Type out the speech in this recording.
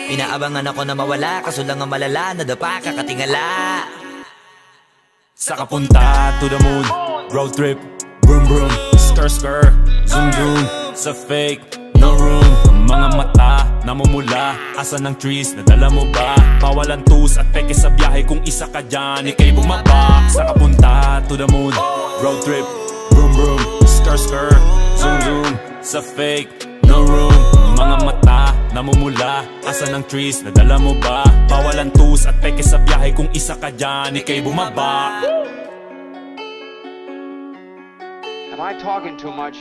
Inaabangan ako na mawala, kaso lang ang malala, nadapa kakatingala. Saka punta to the moon, road trip, vroom vroom, skr skr, zoom zoom. Sa fake, no room. Mga mata, namumula, asan ng trees, nadala mo ba? Bawalan tus at peke sa biyahe, kung isa ka dyan, ika'y bumaba. Saka punta to the moon, road trip, vroom vroom, skr skr, zoom zoom. Sa fake, no room. Mga mata, namumula, asan ng trees, nadala mo ba? Bawalan tus at peke sa biyahe, kung isa ka dyan, ika'y bumaba. Am I talking too much?